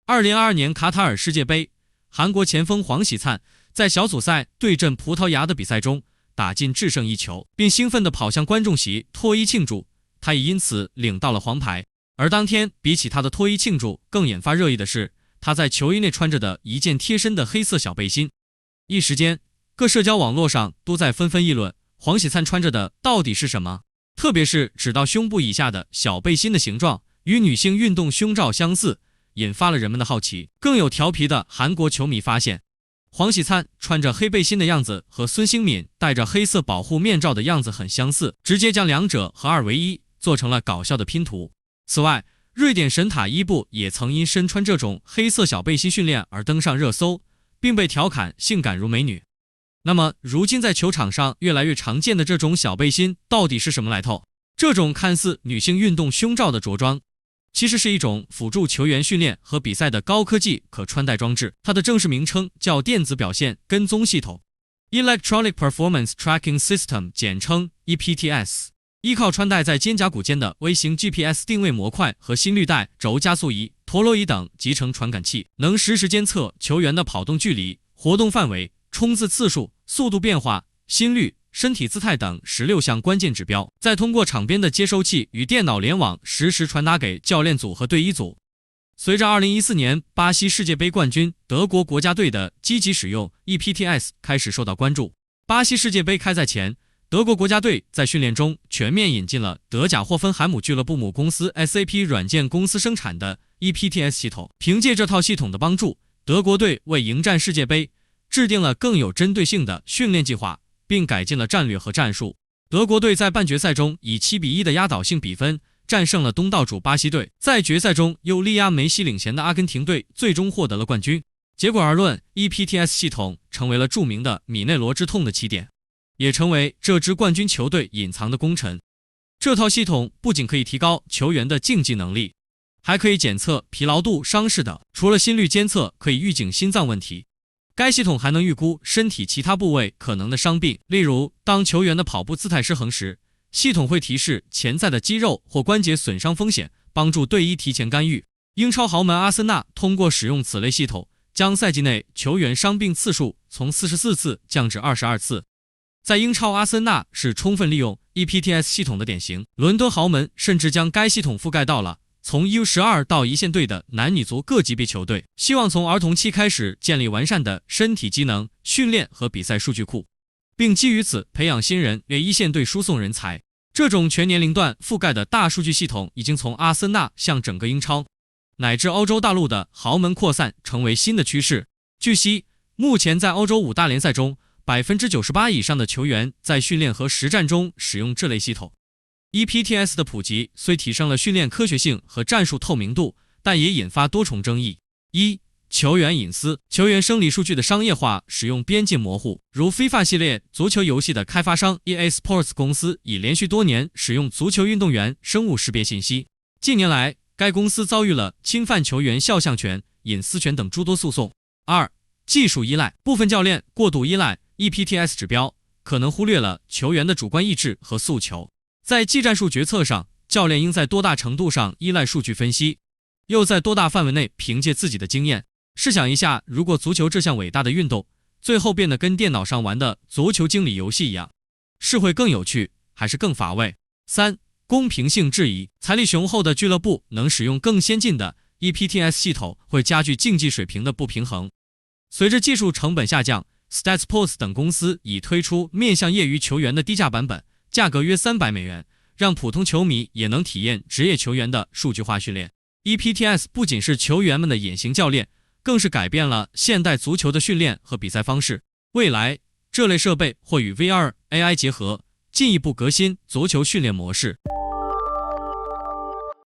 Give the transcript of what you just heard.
2022年卡塔尔世界杯，韩国前锋黄喜灿在小组赛对阵葡萄牙的比赛中打进制胜一球，并兴奋地跑向观众席脱衣庆祝，他也因此领到了黄牌。而当天，比起他的脱衣庆祝，更引发热议的是他在球衣内穿着的一件贴身的黑色小背心。一时间，各社交网络上都在纷纷议论黄喜灿穿着的到底是什么，特别是只到胸部以下的小背心的形状与女性运动胸罩相似，引发了人们的好奇。更有调皮的韩国球迷发现，黄喜灿穿着黑背心的样子和孙兴敏戴着黑色保护面罩的样子很相似，直接将两者合二为一，做成了搞笑的拼图。此外，瑞典神塔伊布也曾因身穿这种黑色小背心训练而登上热搜，并被调侃性感如美女。那么，如今在球场上越来越常见的这种小背心到底是什么来头？这种看似女性运动胸罩的着装，其实是一种辅助球员训练和比赛的高科技可穿戴装置，它的正式名称叫电子表现跟踪系统 （Electronic Performance Tracking System）， 简称 EPTS。依靠穿戴在肩胛骨间的微型 GPS 定位模块和心率带、轴加速仪、陀螺仪等集成传感器，能实时监测球员的跑动距离、活动范围、冲刺次数、速度变化、心率、身体姿态等16项关键指标，再通过场边的接收器与电脑联网实时传达给教练组和队医组。随着2014年巴西世界杯冠军德国国家队的积极使用 EPTS 开始受到关注，巴西世界杯开赛前，德国国家队在训练中全面引进了德甲霍芬海姆俱乐部母公司 SAP 软件公司生产的 EPTS 系统。凭借这套系统的帮助，德国队为迎战世界杯制定了更有针对性的训练计划，并改进了战略和战术。德国队在半决赛中以7-1的压倒性比分战胜了东道主巴西队，在决赛中由利亚梅西领衔的阿根廷队最终获得了冠军。结果而论， EPTS 系统成为了著名的米内罗之痛的起点，也成为这支冠军球队隐藏的功臣。这套系统不仅可以提高球员的竞技能力，还可以检测疲劳度、伤势等。除了心率监测可以预警心脏问题，该系统还能预估身体其他部位可能的伤病。例如，当球员的跑步姿态失衡时，系统会提示潜在的肌肉或关节损伤风险，帮助队医提前干预。英超豪门阿森纳通过使用此类系统，将赛季内球员伤病次数从44次降至22次。在英超，阿森纳是充分利用 EPTS 系统的典型。伦敦豪门甚至将该系统覆盖到了从 U12 到一线队的男女足各级别球队，希望从儿童期开始建立完善的身体机能、训练和比赛数据库，并基于此培养新人，为一线队输送人才。这种全年龄段覆盖的大数据系统已经从阿森纳向整个英超乃至欧洲大陆的豪门扩散，成为新的趋势。据悉，目前在欧洲5大联赛中，98% 以上的球员在训练和实战中使用这类系统。EPTS 的普及虽提升了训练科学性和战术透明度，但也引发多重争议。一、球员隐私。球员生理数据的商业化使用边界模糊，如 FIFA 系列足球游戏的开发商 EA Sports 公司已连续多年使用足球运动员生物识别信息。近年来，该公司遭遇了侵犯球员肖像权、隐私权等诸多诉讼。二、技术依赖。部分教练过度依赖 EPTS 指标，可能忽略了球员的主观意志和诉求。在技战术决策上，教练应在多大程度上依赖数据分析，又在多大范围内凭借自己的经验。试想一下，如果足球这项伟大的运动最后变得跟电脑上玩的足球经理游戏一样，是会更有趣还是更乏味？三、公平性质疑。财力雄厚的俱乐部能使用更先进的 EPTS 系统，会加剧竞技水平的不平衡。随着技术成本下降，StatsPost 等公司已推出面向业余球员的低价版本，价格约$300，让普通球迷也能体验职业球员的数据化训练。EPTS 不仅是球员们的隐形教练，更是改变了现代足球的训练和比赛方式。未来，这类设备会与 VR、AI 结合，进一步革新足球训练模式。